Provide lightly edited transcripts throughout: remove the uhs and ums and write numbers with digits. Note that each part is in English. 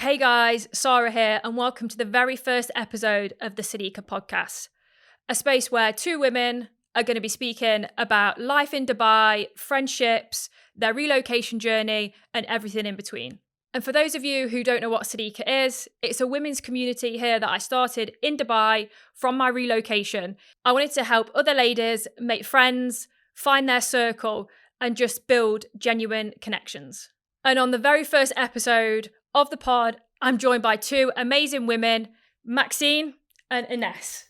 Hey guys, Sara here, and welcome to the very first episode of the Sadeeqa podcast, a space where two women are going to be speaking about life in Dubai, friendships, their relocation journey, and everything in between. And for those of you who don't know what Sadeeqa is, it's a women's community here that I started in Dubai from my relocation. I wanted to help other ladies make friends, find their circle, and just build genuine connections. And on the very first episode of the pod, I'm joined by two amazing women, Maxine and Inés.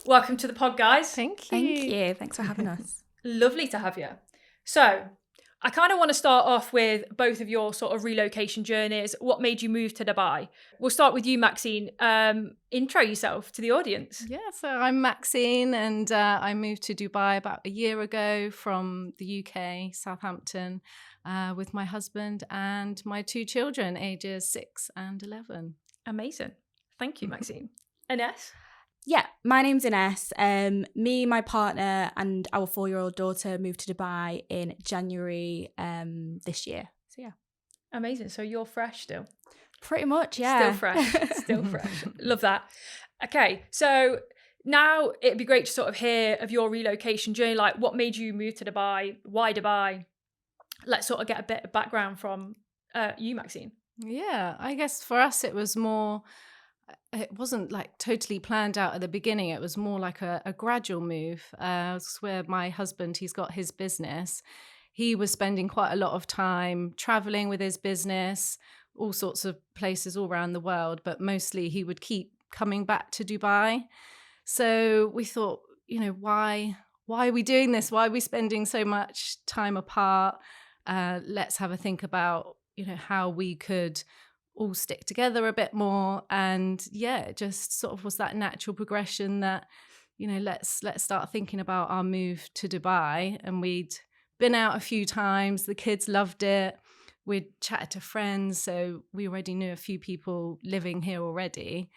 Welcome to the pod, guys. Thank you. Thanks for having us. Lovely to have you. So, I kind of want to start off with both of your sort of relocation journeys. What made you move to Dubai? We'll start with you, Maxine. Intro yourself to the audience. Yeah, so I'm Maxine and I moved to Dubai about a year ago from the UK, Southampton, with my husband and my two children, ages 6 and 11. Amazing. Thank you, Maxine. Inés? Yeah, my name's Inés. Me, my partner and our 4-year-old daughter moved to Dubai in January this year. So yeah. Amazing. So you're fresh still? Pretty much, yeah. Still fresh. Still fresh. Love that. Okay, so now it'd be great to sort of hear of your relocation journey. Like, what made you move to Dubai? Why Dubai? Let's sort of get a bit of background from you, Maxine. Yeah, I guess for us it was more... It wasn't like totally planned out at the beginning. It was more like a gradual move. Where my husband, he's got his business. He was spending quite a lot of time traveling with his business, all sorts of places all around the world, but mostly he would keep coming back to Dubai. So we thought, why are we doing this? Why are we spending so much time apart? Let's have a think about, how we could all stick together a bit more. And yeah, it just sort of was that natural progression that, let's start thinking about our move to Dubai. And we'd been out a few times. The kids loved it. We'd chatted to friends. So we already knew a few people living here already.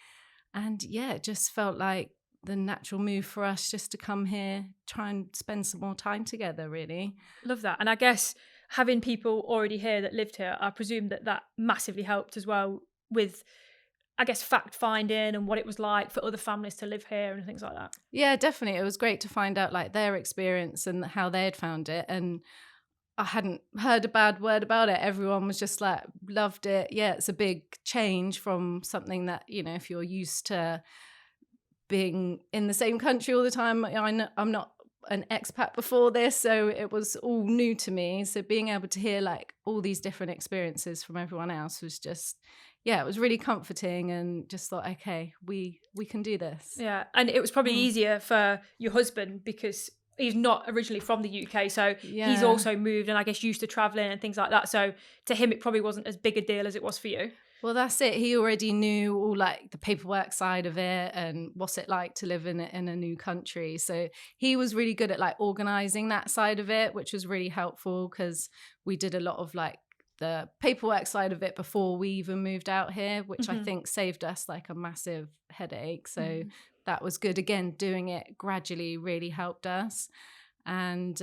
And yeah, it just felt like the natural move for us just to come here, try and spend some more time together, really. Love that. And I guess having people already here that lived here, I presume that massively helped as well with, I guess, fact finding and what it was like for other families to live here and things like that. Yeah, definitely. It was great to find out like their experience and how they had found it. And I hadn't heard a bad word about it. Everyone was just like, loved it. Yeah, it's a big change from something that, if you're used to being in the same country all the time. I'm not an expat before this, so it was all new to me. So being able to hear like all these different experiences from everyone else was just, yeah, it was really comforting, and just thought, okay, we can do this. Yeah, and it was probably easier for your husband because he's not originally from the UK, so he's also moved and I guess used to traveling and things like that. So to him, it probably wasn't as big a deal as it was for you. Well, that's it. He already knew all like the paperwork side of it and what's it like to live in a new country. So he was really good at like organizing that side of it, which was really helpful because we did a lot of like the paperwork side of it before we even moved out here, which I think saved us like a massive headache. So that was good. Again, doing it gradually really helped us. And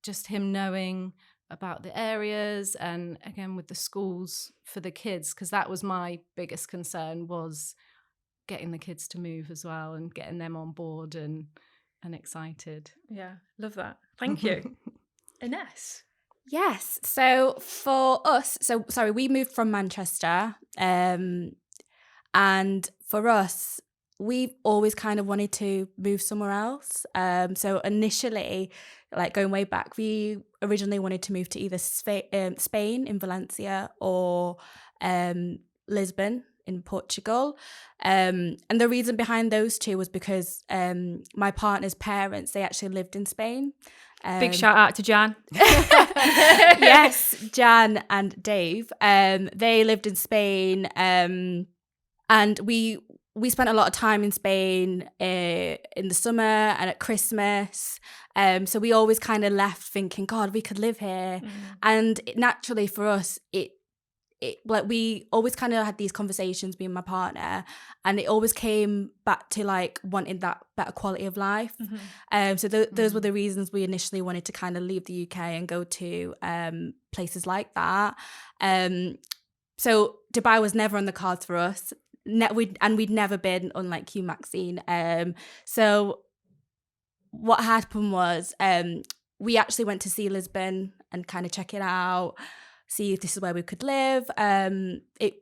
just him knowing about the areas, and again with the schools for the kids, because that was my biggest concern, was getting the kids to move as well and getting them on board and excited. Yeah, love that. Thank you. Inés? Yes, so for us, we moved from Manchester, and for us, we've always kind of wanted to move somewhere else. So initially, like going way back, we originally wanted to move to either Spain in Valencia or Lisbon in Portugal. And the reason behind those two was because my partner's parents, they actually lived in Spain. Big shout out to Jan. Yes, Jan and Dave. They lived in Spain, and we spent a lot of time in Spain in the summer and at Christmas. So we always kind of left thinking, God, we could live here. And naturally for us, we always kind of had these conversations, me and my partner, and it always came back to like wanting that better quality of life. So those were the reasons we initially wanted to kind of leave the UK and go to places like that. So Dubai was never on the cards for us. We'd never been, unlike you, Maxine. So what happened was we actually went to see Lisbon and kind of check it out, see if this is where we could live. It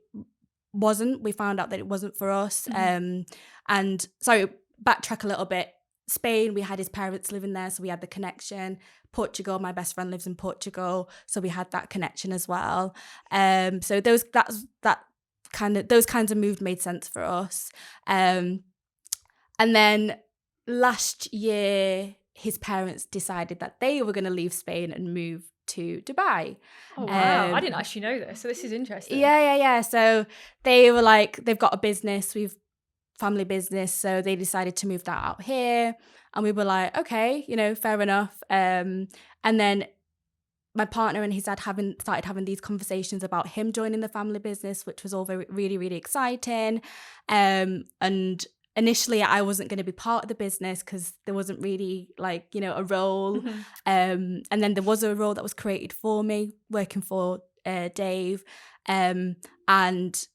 wasn't. We found out that it wasn't for us. And sorry, backtrack a little bit. Spain, we had his parents living there, so we had the connection. Portugal, my best friend lives in Portugal, so we had that connection as well. So those kinds of moves made sense for us. And then last year, his parents decided that they were going to leave Spain and move to Dubai. Oh wow, I didn't actually know this, so this is interesting. Yeah. So they were like, they've got a business, family business, so they decided to move that out here, and we were like, okay, fair enough. And then my partner and his dad started having these conversations about him joining the family business, which was all really, really exciting. And initially I wasn't going to be part of the business because there wasn't really a role. And then there was a role that was created for me working for Dave. And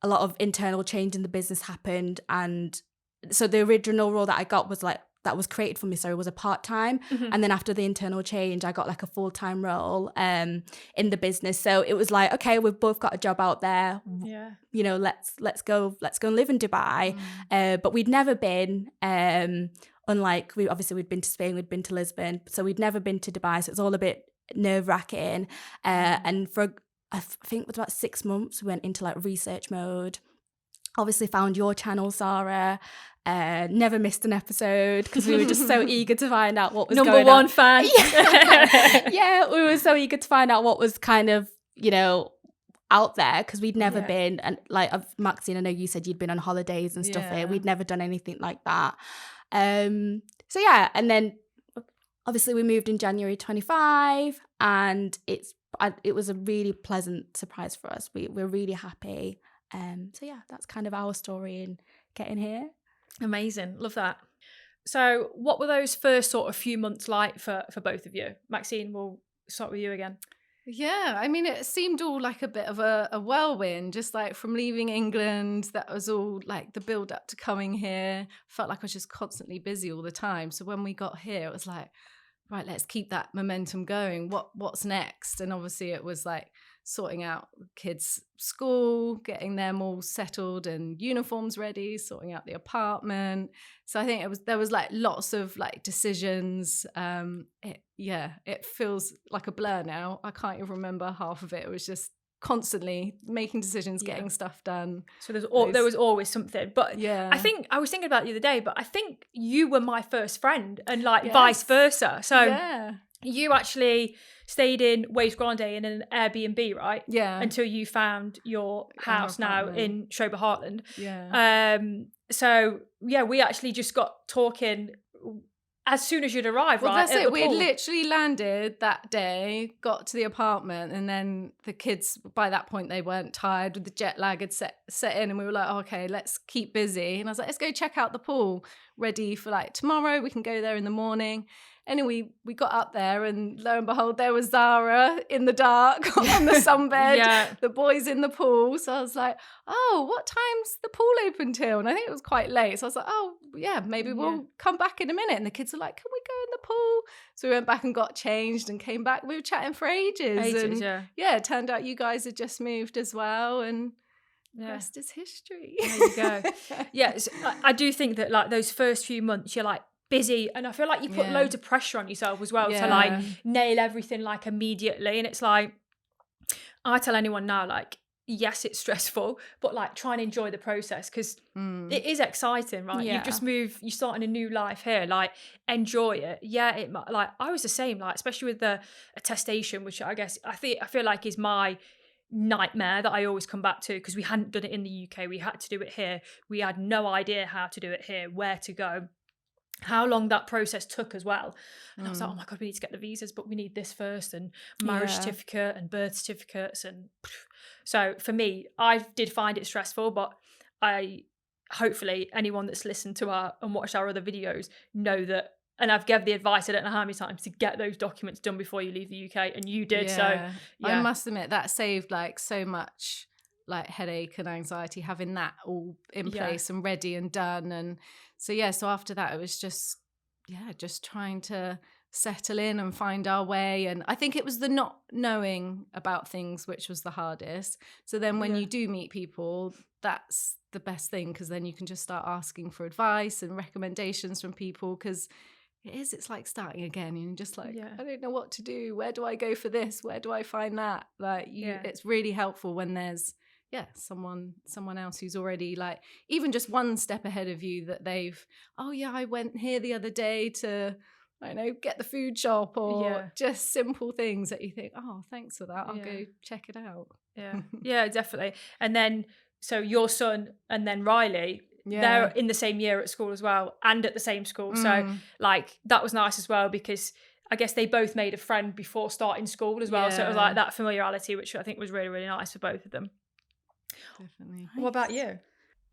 a lot of internal change in the business happened. And so the original role that I got was that was created for me, was a part-time. And then after the internal change, I got a full-time role in the business. So it was like, okay, we've both got a job out there. Yeah. Let's go and live in Dubai. But we'd never been, unlike we'd been to Spain, we'd been to Lisbon. So we'd never been to Dubai. So it's all a bit nerve-wracking. And for, I think it was about 6 months, we went into research mode. Obviously found your channel, Sara. Never missed an episode because we were just so eager to find out what was going on. Number one fan. Yeah, we were so eager to find out what was kind of, out there because we'd never been. And Maxine, I know you said you'd been on holidays and stuff here. We'd never done anything like that. So yeah, and then obviously we moved in January 25 and it was a really pleasant surprise for us. We're really happy. So yeah, that's kind of our story in getting here. Amazing. Love that. So what were those first sort of few months like for both of you? Maxine, we'll start with you again. Yeah, I mean, it seemed all like a bit of a whirlwind, just from leaving England. That was all the build up to coming here. Felt like I was just constantly busy all the time. So when we got here, it was like, right, let's keep that momentum going. What's next? And obviously it was sorting out kids' school, getting them all settled and uniforms ready, sorting out the apartment. So I think there was lots of decisions. It feels like a blur now. I can't even remember half of it. It was just constantly making decisions, getting stuff done. So there was always something. But I think I was thinking about it the other day, but I think you were my first friend and vice versa. So you actually stayed in Waves Grande in an Airbnb, right? Yeah. Until you found your house now in Shoba Heartland. Yeah. So yeah, we actually just got talking as soon as you'd arrived, well, right? That's it. We literally landed that day, got to the apartment, and then the kids, by that point, they weren't tired. The jet lag had set in, and we were like, oh, okay, let's keep busy. And I was like, let's go check out the pool, ready for tomorrow. We can go there in the morning. Anyway, we got up there and lo and behold, there was Zara in the dark on the sunbed, the boys in the pool. So I was like, oh, what time's the pool open till? And I think it was quite late. So I was like, oh, yeah, maybe we'll come back in a minute. And the kids were like, can we go in the pool? So we went back and got changed and came back. We were chatting for ages. And it turned out you guys had just moved as well. And the rest is history. There you go. Yes, I do think that those first few months, you're busy, and I feel like you put loads of pressure on yourself as well to nail everything immediately. And it's I tell anyone now, yes, it's stressful, but try and enjoy the process because it is exciting, right? You've just moved, you're starting a new life here, enjoy it. I was the same, especially with the attestation, which I feel like is my nightmare that I always come back to because we hadn't done it in the UK. We had to do it here. We had no idea how to do it here, where to go, how long that process took as well. And I was like, oh my God, we need to get the visas, but we need this first, and marriage certificate and birth certificates. And so for me, I did find it stressful, but hopefully anyone that's listened to and watched our other videos know that, and I've given the advice, I don't know how many times, to get those documents done before you leave the UK, and you did. So I must admit that saved so much like headache and anxiety, having that all in place and ready and done. And so after that it was just trying to settle in and find our way. And I think it was the not knowing about things which was the hardest. So then when you do meet people, that's the best thing, because then you can just start asking for advice and recommendations from people, because it's like starting again, and you're just like, I don't know what to do, where do I go for this, where do I find that, like it's really helpful when there's someone else who's already like even just one step ahead of you, that they've I went here the other day to, I don't know, get the food shop, or just simple things that you think, oh, thanks for that, I'll go check it out. Yeah, definitely. And then so your son and then Riley, they're in the same year at school as well, and at the same school. So like that was nice as well, because I guess they both made a friend before starting school as well. So it was like that familiarity, which I think was really, really nice for both of them. Definitely. What about you?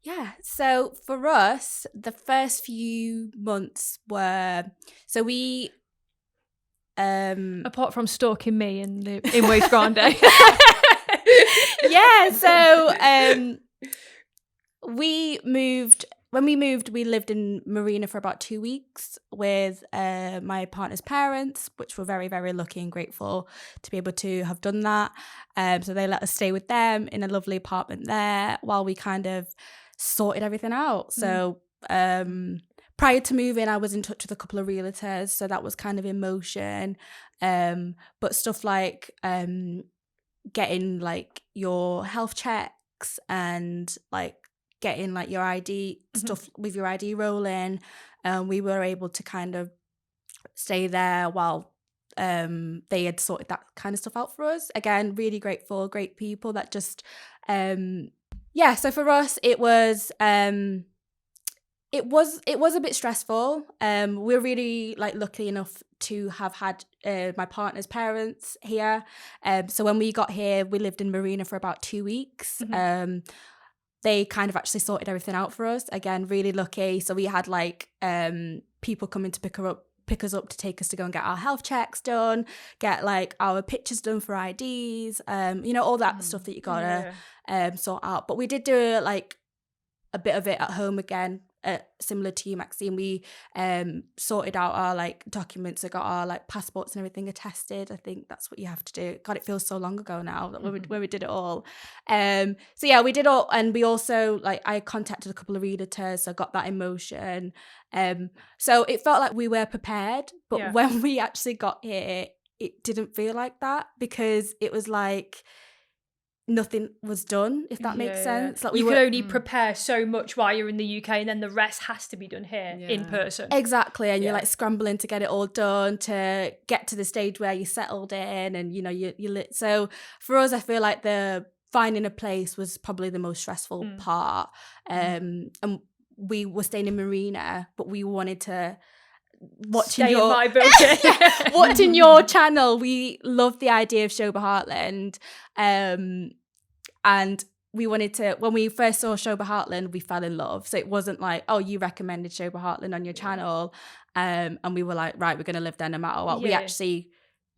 Yeah, so for us, the first few months were, so we apart from stalking me in Waves Grande. so when we moved, we lived in Marina for about 2 weeks with my partner's parents, which we're very, very lucky and grateful to be able to have done that. So they let us stay with them in a lovely apartment there while we kind of sorted everything out. So prior to moving, I was in touch with a couple of realtors, so that was kind of in motion. But stuff like getting like your health checks and like getting like your ID stuff with your ID rolling, we were able to kind of stay there while they had sorted that kind of stuff out for us. Again, really grateful, great people that just so for us it was a bit stressful. We're really like lucky enough to have had my partner's parents here. So when we got here, we lived in Marina for about 2 weeks. They kind of actually sorted everything out for us. Again, really lucky. So we had like people coming to pick us up to take us to go and get our health checks done, get like our pictures done for IDs, all that stuff that you gotta sort out. But we did do like a bit of it at home again, similar to you, Maxine. We sorted out our like documents, I got our like passports and everything attested. I think that's what you have to do. God, it feels so long ago now that when we did it all. So yeah, we did all, and we also like I contacted a couple of realtors, so I got that in motion. So it felt like we were prepared, but when we actually got here, it didn't feel like that, because it was like nothing was done, if that makes sense. Like you could only prepare so much while you're in the UK, and then the rest has to be done here in person. Exactly, and you're like scrambling to get it all done, to get to the stage where you're settled in, and you so for us, I feel like the finding a place was probably the most stressful part. And we were staying in Marina, but we wanted to watching your channel. We loved the idea of Shoba Heartland, and we wanted to, when we first saw Shoba Heartland, we fell in love. So it wasn't like, oh, you recommended Shoba Heartland on your channel, and we were like, right, we're gonna live there no matter what. We actually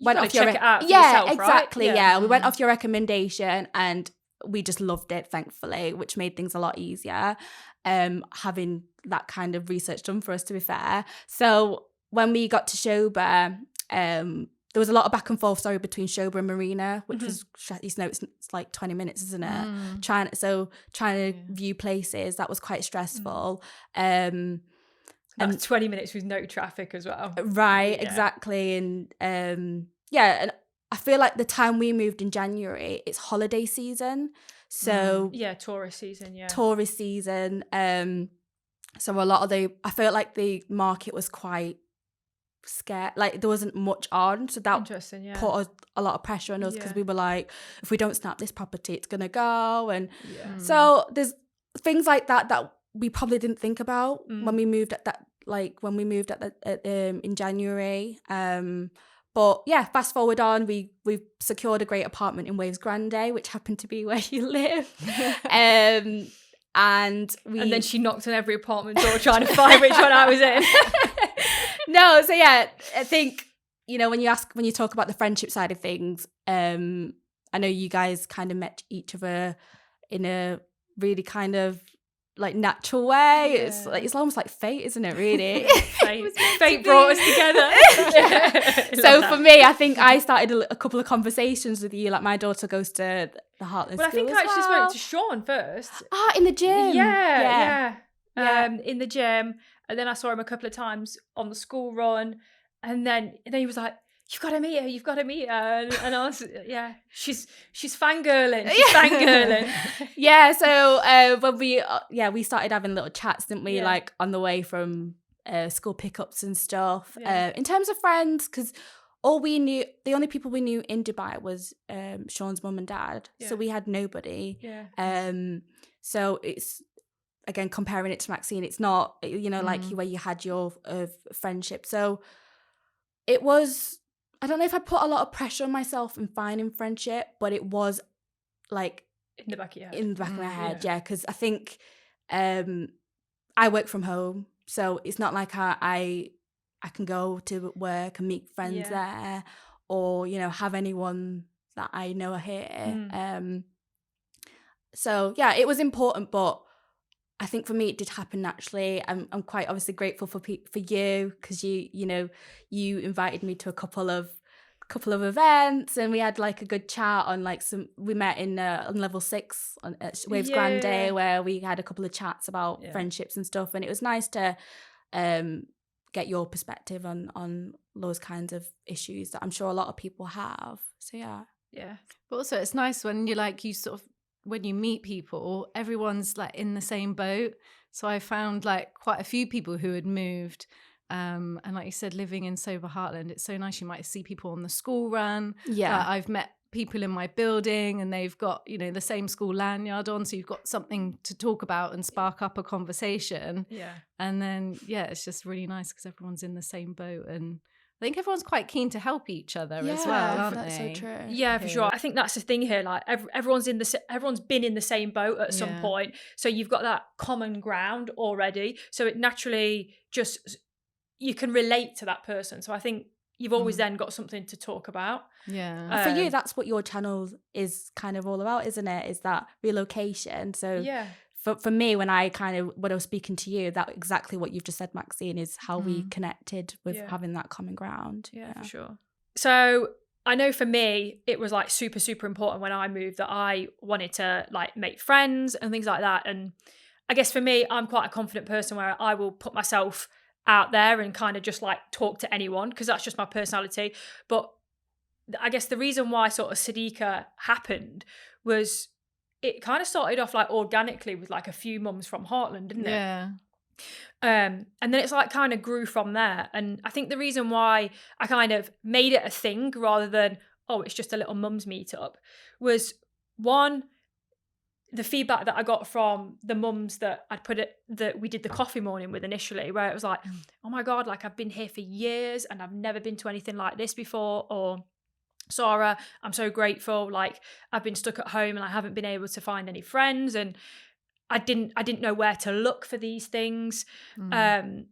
went off your check it out for yourself, exactly right? We went off your recommendation, and we just loved it, thankfully, which made things a lot easier, having that kind of research done for us, to be fair. So when we got to Shoba, there was a lot of back and forth, between Shoba and Marina, which was, it's like 20 minutes, isn't it? Trying to view places, that was quite stressful. And 20 minutes with no traffic as well. Right, exactly. And and I feel like the time we moved in January, it's holiday season. So tourist season, Tourist season. So a lot of I felt like the market was quite scared, like there wasn't much on, so that put a lot of pressure on us, because we were like, if we don't snap this property, it's gonna go. And so there's things like that we probably didn't think about when we moved in January. But yeah, fast forward on, we've secured a great apartment in Waves Grande, which happened to be where you live. And then she knocked on every apartment door trying to find which one I was in. No, so yeah, I think, when you talk about the friendship side of things, I know you guys kind of met each other in a really kind of like natural way. It's like, it's almost like fate, isn't it, really? Fate brought us together. So for me, I think I started a couple of conversations with you. Like my daughter goes to the Heartland Well, I school think as I actually well. spoke to Sean first. In the gym. Yeah. Yeah. In the gym, and then I saw him a couple of times on the school run, and then he was like, "You've got to meet her," and I was, she's fangirling, fangirling. Yeah. So when we started having little chats, didn't we? Yeah. Like on the way from school pickups and stuff. Yeah. In terms of friends, because the only people we knew in Dubai was Sean's mum and dad. Yeah. So we had nobody. Yeah. So it's, again, comparing it to Maxine, it's not, like where you had your friendship. So it was, I don't know if I put a lot of pressure on myself in finding friendship, but it was like in the back of your head. In the back of my head, yeah. Because I think I work from home, so it's not like I can go to work and meet friends there, or have anyone that I know are here. So yeah, it was important, but I think for me it did happen naturally. I'm quite obviously grateful for you, because you invited me to a couple of events, and we had like a good chat on we met on level 6 at Waves Grande, where we had a couple of chats about friendships and stuff, and it was nice to get your perspective on those kinds of issues that I'm sure a lot of people have. So yeah. But also it's nice when when you meet people, everyone's like in the same boat. So I found like quite a few people who had moved. And like you said, living in Sober Heartland, it's so nice. You might see people on the school run. Yeah. I've met people in my building and they've got, the same school lanyard on. So you've got something to talk about and spark up a conversation. Yeah. And then, it's just really nice because everyone's in the same boat. And I think everyone's quite keen to help each other as well, aren't that's they? so true. Yeah, for sure. I think that's the thing here. Like everyone's been in the same boat at some point, so you've got that common ground already. So it naturally you can relate to that person. So I think you've always then got something to talk about. Yeah. For you, that's what your channel is kind of all about, isn't it? Is that relocation? So for me, when I was speaking to you, that exactly what you've just said, Maxine, is how we connected with having that common ground. Yeah, for sure. So I know for me, it was like super, super important when I moved that I wanted to like make friends and things like that. And I guess for me, I'm quite a confident person where I will put myself out there and kind of just like talk to anyone, because that's just my personality. But I guess the reason why sort of Sadeeqa happened was it kind of started off like organically with like a few mums from Heartland, didn't it? Yeah. And then it's like kind of grew from there. And I think the reason why I kind of made it a thing rather than, it's just a little mums meetup, was one, the feedback that I got from the mums that we did the coffee morning with initially, where it was like, oh my God, like I've been here for years and I've never been to anything like this before. Or Sara, I'm so grateful. Like I've been stuck at home and I haven't been able to find any friends, and I didn't know where to look for these things. And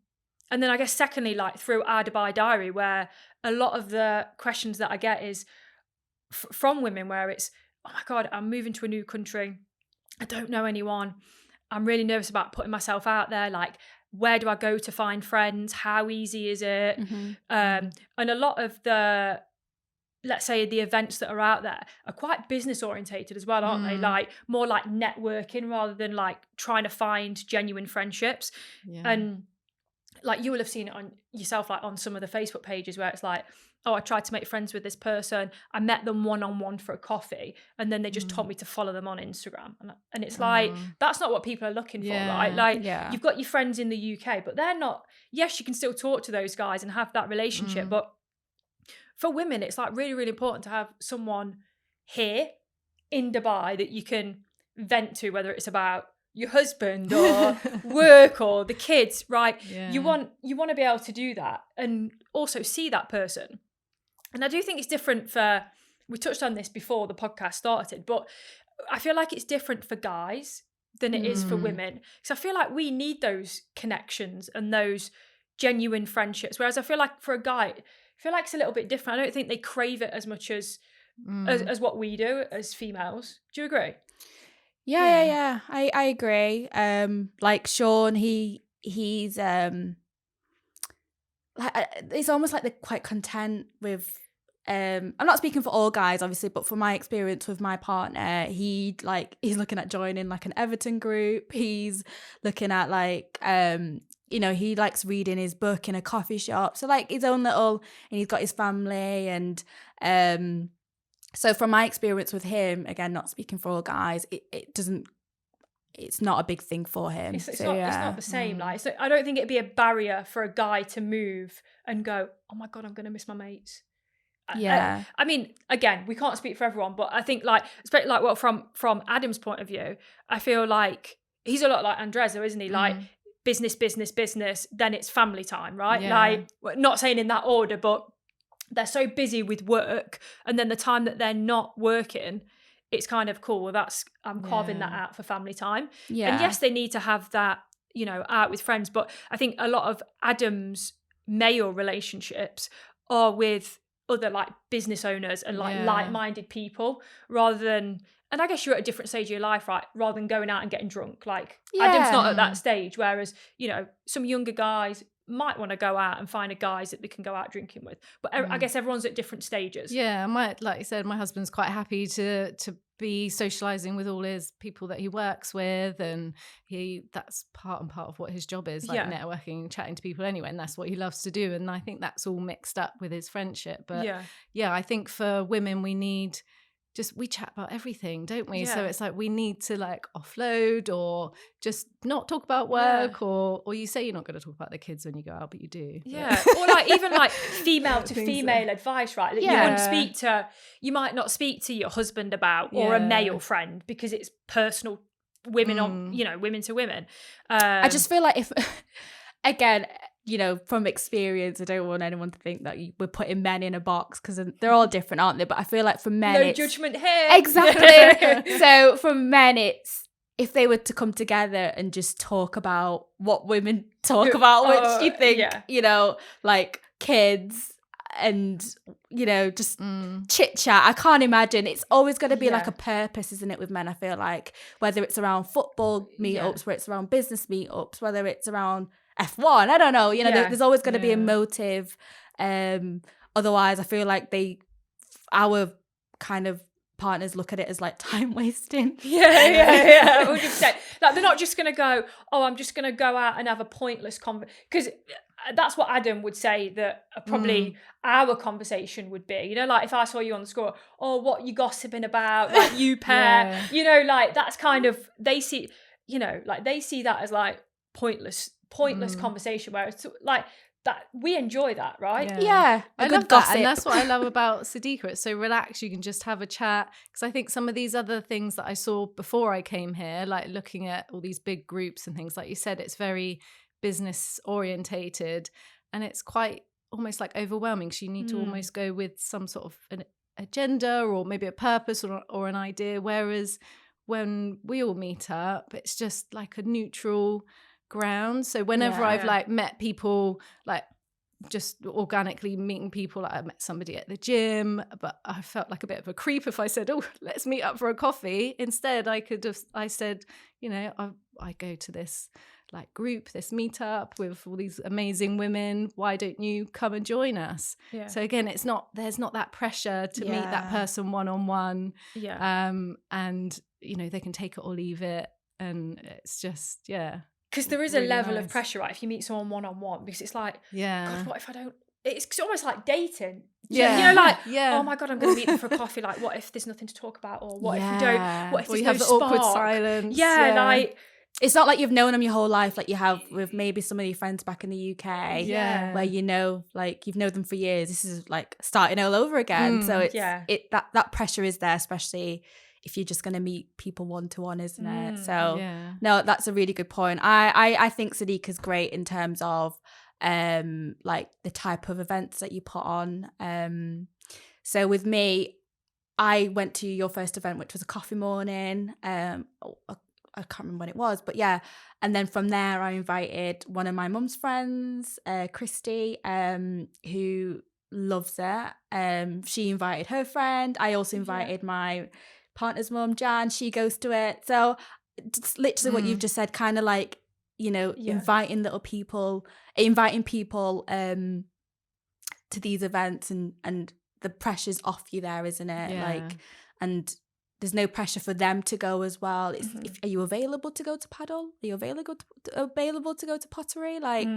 then I guess secondly, like through our Dubai diary, where a lot of the questions that I get is from women where it's, oh my God, I'm moving to a new country. I don't know anyone. I'm really nervous about putting myself out there. Like, where do I go to find friends? How easy is it? And a lot of the, let's say, the events that are out there are quite business orientated as well, aren't they? Like more like networking rather than like trying to find genuine friendships. And like you will have seen it on yourself, like on some of the Facebook pages where it's like, I tried to make friends with this person. I met them one-on-one for a coffee, and then they just told me to follow them on Instagram. And it's like, that's not what people are looking for, right? Like you've got your friends in the UK, but they're not, yes, you can still talk to those guys and have that relationship, but for women, it's like really, really important to have someone here in Dubai that you can vent to, whether it's about your husband or work or the kids, right? You want to be able to do that and also see that person. And I do think it's different we touched on this before the podcast started, but I feel like it's different for guys than it is for women. Because I feel like we need those connections and those genuine friendships. Whereas I feel like for a guy, I feel like it's a little bit different. I don't think they crave it as much as what we do as females. Do you agree? Yeah. I agree. Like Sean, he's like it's almost like they're quite content with. I'm not speaking for all guys, obviously, but from my experience with my partner, he's looking at joining like an Everton group. He's looking at like he likes reading his book in a coffee shop. So like his own little, and he's got his family, and so from my experience with him, again, not speaking for all guys, it's not a big thing for him. It's not the same. Like, so I don't think it'd be a barrier for a guy to move and go, oh my God, I'm going to miss my mates. Yeah. I mean, again, we can't speak for everyone, but I think like, especially like, well, from Adam's point of view, I feel like he's a lot like Andreza, isn't he? Like business, then it's family time, right? Yeah. Like, not saying in that order, but they're so busy with work, and then the time that they're not working, it's kind of cool. I'm carving that out for family time. Yeah. And yes, they need to have that, out with friends. But I think a lot of Adam's male relationships are with other like business owners and like like-minded people, rather than, and I guess you're at a different stage of your life, right? Rather than going out and getting drunk. Like Adam's not at that stage. Whereas, some younger guys might want to go out and find a guys that they can go out drinking with, but I guess everyone's at different stages. Like you said, my husband's quite happy to be socializing with all his people that he works with, and that's part of what his job is, like networking, chatting to people anyway, and that's what he loves to do. And I think that's all mixed up with his friendship. But I think for women we chat about everything, don't we? So it's like we need to like offload, or just not talk about work, or you say you're not going to talk about the kids when you go out, but you do. Or like even like female to female advice, right? That you might not speak to your husband about, or a male friend, because it's personal. Women on, women to women. I just feel like if, again, from experience, I don't want anyone to think that we're putting men in a box, because they're all different, aren't they? But I feel like for men, no judgment here. Exactly. So for men, it's if they were to come together and just talk about what women talk about, which you think, like kids and, just chit chat. I can't imagine. It's always going to be like a purpose, isn't it, with men? I feel like whether it's around football meetups, whether it's around business meetups, whether it's around F1, I don't know, there's always going to be a motive. Otherwise I feel like our kind of partners look at it as like time wasting. 100%. Like they're not just going to go, oh, I'm just going to go out and have a pointless conversation, because that's what Adam would say that probably our conversation would be, like if I saw you on the score, oh, what you gossiping about, like you pair, like that's kind of, they see that as like pointless conversation, where it's like that we enjoy that, right? I love that, and that's what I love about Sadeeqa. It's so relaxed, you can just have a chat, because I think some of these other things that I saw before I came here, like looking at all these big groups and things, like you said, it's very business orientated, and it's quite almost like overwhelming, so you need to almost go with some sort of an agenda, or maybe a purpose, or an idea, whereas when we all meet up, it's just like a neutral ground. So whenever I've like met people, like just organically meeting people, like I met somebody at the gym, but I felt like a bit of a creep if I said, oh, let's meet up for a coffee. Instead I said, I go to this like group, this meetup with all these amazing women, why don't you come and join us? So again, there's not that pressure to meet that person one-on-one, and they can take it or leave it, and it's just because there is really a level of pressure, right, if you meet someone one-on-one, because it's like, God, what if I don't, it's almost like dating. Oh my God, I'm going to meet them for a coffee. Like, what if there's nothing to talk about? Or what if you don't, what if there's you have no the spark? awkward silence. Like, it's not like you've known them your whole life, like you have with maybe some of your friends back in the UK, where like you've known them for years. This is like starting all over again. So it's that pressure is there, especially if you're just going to meet people one-to-one, isn't it? So no, that's a really good point. I think Sadeeqa's great in terms of like the type of events that you put on. So with me, I went to your first event, which was a coffee morning. I can't remember when it was, but and then from there I invited one of my mum's friends, Christy, who loves it. She invited her friend. I also invited my partner's mum, Jan, she goes to it. So it's literally what you've just said, kind of like, you know, inviting people to these events, and the pressure's off you there, isn't it? Like, and there's no pressure for them to go as well. It's, are you available to go to paddle? Are you available to go to pottery? Like,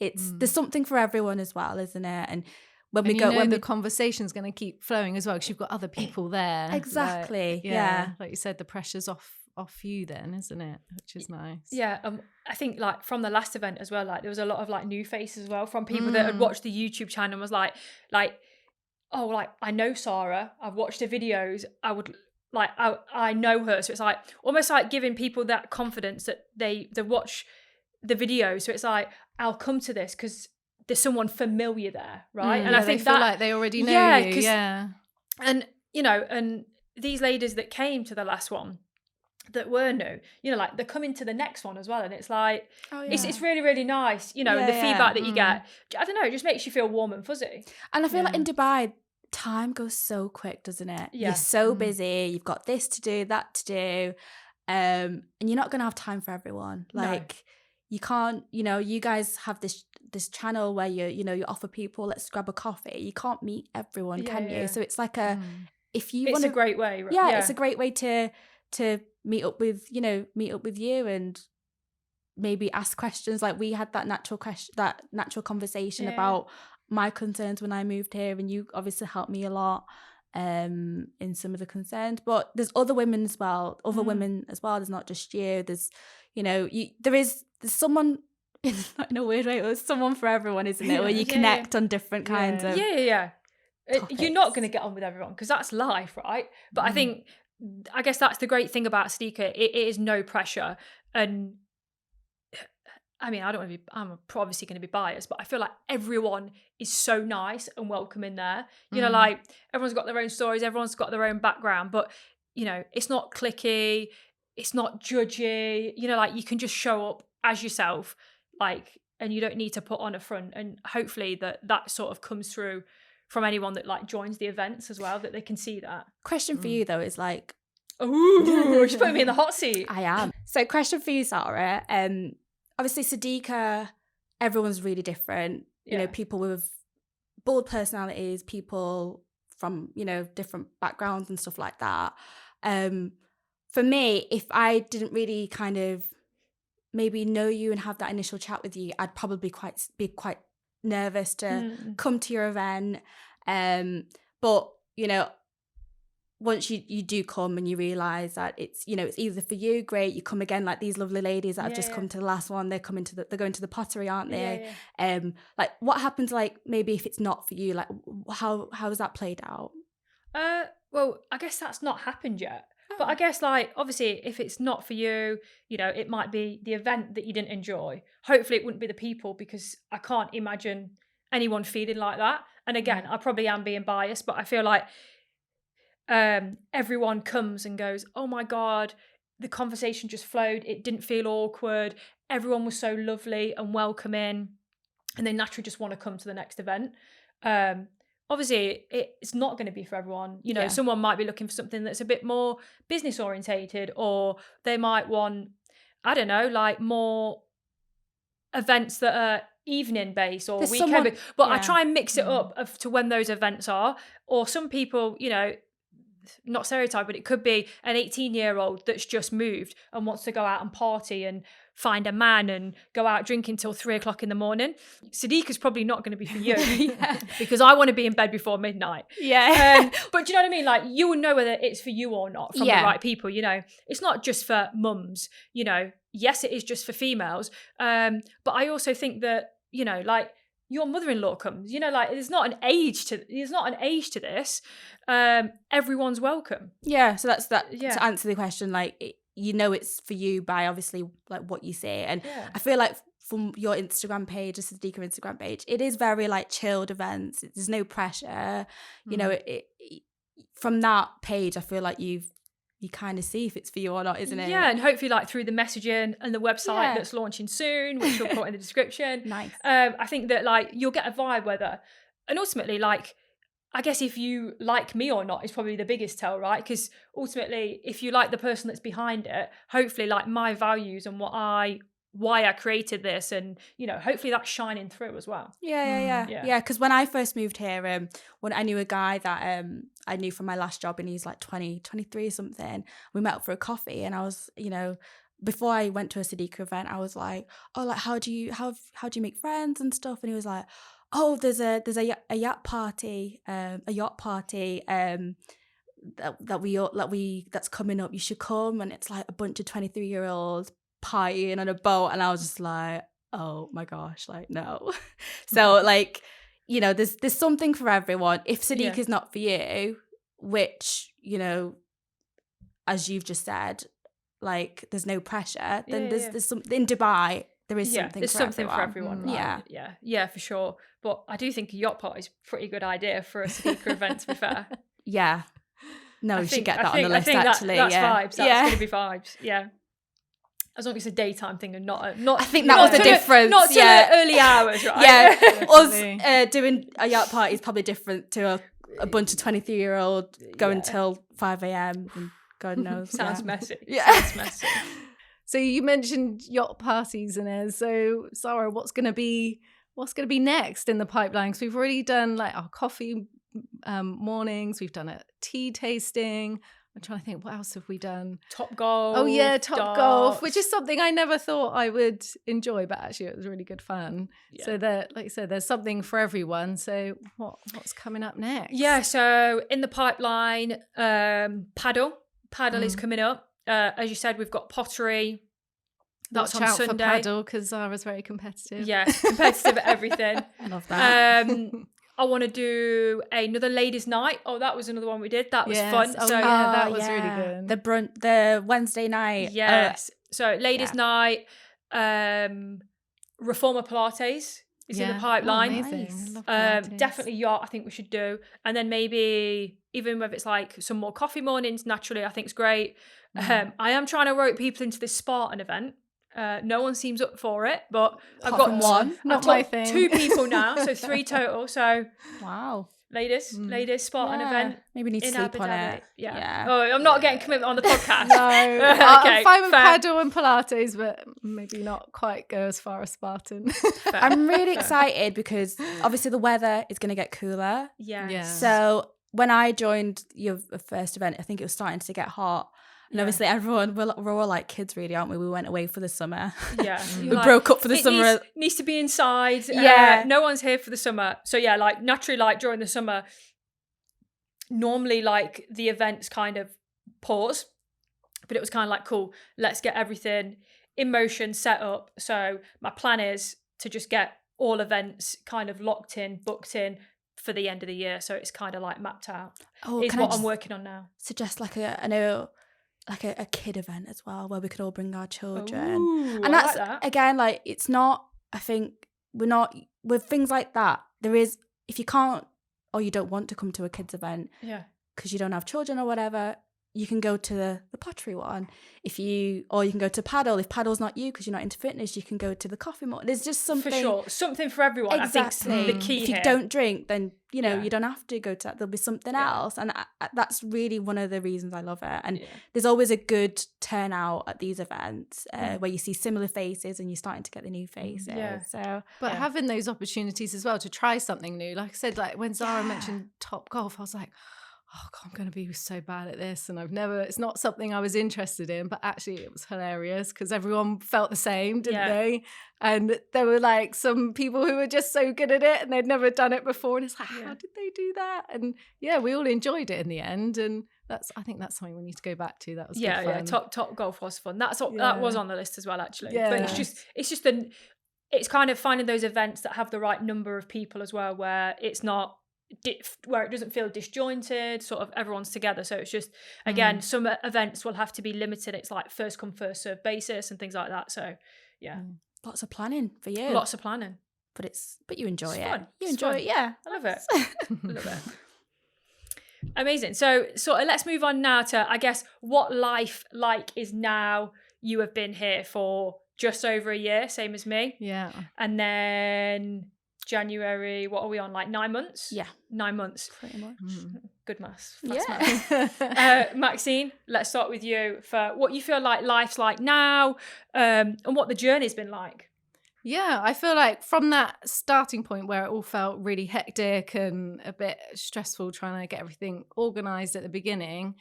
there's something for everyone as well, isn't it? And when the conversation's going to keep flowing as well, because you've got other people there. Exactly. Like, like you said, the pressure's off you then, isn't it? Which is nice. Yeah. I think like from the last event as well, like there was a lot of like new faces as well from people that had watched the YouTube channel and was like, oh, like I know Sara, I've watched her videos, I know her. So it's like almost like giving people that confidence that they watch the video. So it's like, I'll come to this because there's someone familiar there, right? And I think they feel like they already know you. And you know, and these ladies that came to the last one that were new, you know, like they're coming to the next one as well, and it's like it's really, really nice, you know, and the feedback that you get, I don't know, it just makes you feel warm and fuzzy. And I feel like in Dubai, time goes so quick, doesn't it? You're so busy, you've got this to do, that to do, and you're not going to have time for everyone. Like, you can't, you know, you guys have this channel where you offer people, let's grab a coffee. You can't meet everyone, can you? So it's like if you want, it's a great way. It's a great way to meet up with you and maybe ask questions. Like, we had that natural conversation about my concerns when I moved here, and you obviously helped me a lot in some of the concerns. But there's other women as well. There's not just you. There's, you know, there's someone in a weird way. There's someone for everyone, isn't it? Where you connect on different kinds of You're not going to get on with everyone because that's life, right? But I guess that's the great thing about Sadeeqa. It is no pressure. And I mean, I'm obviously going to be biased, but I feel like everyone is so nice and welcoming there. You know, like everyone's got their own stories, everyone's got their own background, but you know, it's not cliquey, it's not judgy, you know, like you can just show up as yourself, like, and you don't need to put on a front. And hopefully that sort of comes through from anyone that like joins the events as well, that they can see that. Question for you though is like, ooh, she's putting me in the hot seat. I am. So question for you, Sara. Obviously Sadeeqa, everyone's really different. You know, people with bold personalities, people from, you know, different backgrounds and stuff like that. For me, if I didn't really kind of maybe know you and have that initial chat with you, I'd probably be quite nervous to come to your event. But, you know, once you do come and you realise that it's, you know, it's either for you, great, you come again, like these lovely ladies that have just come to the last one, they're going to the pottery, aren't they? Like, what happens, like, maybe if it's not for you, like, how has that played out? Well, I guess that's not happened yet. But I guess, like, obviously, if it's not for you, you know, it might be the event that you didn't enjoy. Hopefully it wouldn't be the people, because I can't imagine anyone feeling like that. And again, I probably am being biased, but I feel like everyone comes and goes, oh my God, the conversation just flowed. It didn't feel awkward. Everyone was so lovely and welcoming. And they naturally just want to come to the next event. Obviously, it's not going to be for everyone. You know, someone might be looking for something that's a bit more business orientated, or they might want, I don't know, like more events that are evening based or weekend based. But I try and mix it up to when those events are. Or some people, you know, not stereotype, but it could be an 18-year-old that's just moved and wants to go out and party and find a man and go out drinking till 3:00 in the morning. Sadeeqa's probably not going to be for you because I want to be in bed before midnight. But do you know what I mean? Like, you will know whether it's for you or not from the right people. You know, it's not just for mums. You know, yes, it is just for females. But I also think that, you know, like, your mother-in-law comes, you know, like, there's not an age to this. Everyone's welcome. Yeah. So that's that. To answer the question, like, you know, it's for you by obviously like what you say. And I feel like from your Instagram page, the Sadeeqa Instagram page, it is very like chilled events. There's no pressure. You know, it from that page, I feel like you kind of see if it's for you or not, isn't it? Yeah, and hopefully like through the messaging and the website that's launching soon, which we'll put in the description. Nice. I think that like you'll get a vibe whether, and ultimately like I guess if you like me or not is probably the biggest tell, right? Because ultimately, if you like the person that's behind it, hopefully like my values and why I created this, and hopefully that's shining through as well. Yeah. Because when I first moved here, when I knew a guy that I knew from my last job, and he's like 23 or something. We met up for a coffee, and I was, before I went to a Sadeeqa event, I was like, oh, like how do you make friends and stuff? And he was like, oh, there's a yacht party that's coming up. You should come, and it's like a bunch of 23-year-olds partying on a boat. And I was just like, oh my gosh, like no. So like, there's something for everyone. If Sadeeqa is not for you, which as you've just said, like there's no pressure, then there's something in Dubai. There is something for everyone. Right? Yeah, for sure. But I do think a yacht party is a pretty good idea for a Sadeeqa event, to be fair. Yeah. No, we should get that on the list, actually. That's vibes. That's going to be vibes. Yeah. As long as it's a daytime thing and not. I think that was the difference. Not till the early hours, right? Yeah. Us doing a yacht party is probably different to a bunch of 23-year-old going till 5 a.m. and God knows. Sounds messy. Yeah. Sounds messy. So you mentioned yacht parties, Inés. So Sara, what's going to be next in the pipeline? Because we've already done like our coffee mornings. We've done a tea tasting. I'm trying to think, what else have we done? Top golf. Oh yeah, top darts. golf, which is something I never thought I would enjoy, but actually it was really good fun. Yeah. So like you said, there's something for everyone. So what's coming up next? Yeah, so in the pipeline, paddle is coming up. As you said, we've got pottery. That's Watch on out Sunday. For paddle, because Zara's very competitive. Yes, competitive at everything. I love that. I want to do another ladies' night. Oh, that was another one we did. That was fun. Oh, so yeah, that was really good. The Wednesday night. Yes. So ladies' night, Reformer Pilates is in the pipeline. Oh, amazing. I love Pilates. Definitely yacht, I think we should do. And then maybe even if it's like some more coffee mornings, naturally, I think it's great. I am trying to rope people into this Spartan event. No one seems up for it, but I've got one. Not my thing. 2 people now, so 3 total. So wow, ladies Spartan event. Maybe need to sleep on it. Yeah. Oh, I'm not getting commitment on the podcast. No, Okay, I'm fine with paddle and Pilates, but maybe not quite go as far as Spartan. I'm really excited because obviously the weather is going to get cooler. Yeah. So when I joined your first event, I think it was starting to get hot. And obviously we're all like kids really, aren't we? We went away for the summer. Yeah. We broke up for the summer. Needs to be inside. Yeah. No one's here for the summer. So yeah, like naturally, like during the summer, normally like the events kind of pause, but it was kind of like, cool, let's get everything in motion, set up. So my plan is to just get all events kind of locked in, booked in for the end of the year. So it's kind of like mapped out. Is what I'm working on now. Suggest like a kid event as well, where we could all bring our children. Ooh, and that's like that. Again, like it's not, I think we're not with things like that. There is, if you can't or you don't want to come to a kids event because you don't have children or whatever, you can go to the pottery one. Or you can go to paddle. If paddle's not you because you're not into fitness, you can go to the coffee more. There's just something for sure, something for everyone. Exactly. I think the key. If you don't drink, then you don't have to go to that. There'll be something else, and that's really one of the reasons I love it. And there's always a good turnout at these events where you see similar faces and you're starting to get the new faces. But having those opportunities as well to try something new, like I said, like when Zara mentioned Top Golf, I was like, oh God, I'm going to be so bad at this. And it's not something I was interested in, but actually it was hilarious because everyone felt the same, didn't they? And there were like some people who were just so good at it and they'd never done it before. And it's like, how did they do that? And we all enjoyed it in the end. And I think that's something we need to go back to. That was good fun. Yeah, Top Golf was fun. That was on the list as well, actually. Yeah. But it's kind of finding those events that have the right number of people as well, where it's not, where it doesn't feel disjointed, sort of everyone's together. So it's just, again, some events will have to be limited. It's like first come, first serve basis and things like that. So lots of planning for you. Lots of planning. But you enjoy it. Fun. You enjoy it, yeah. I love it. Love it. Amazing. So let's move on now to, I guess, what life like is now. You have been here for just over a year, same as me. Yeah. And then January, what are we on, like 9 months? Yeah. 9 months. Pretty much. Good maths. Yeah. Maths. Maxine, let's start with you for what you feel like life's like now, and what the journey's been like. Yeah, I feel like from that starting point where it all felt really hectic and a bit stressful trying to get everything organized at the beginning,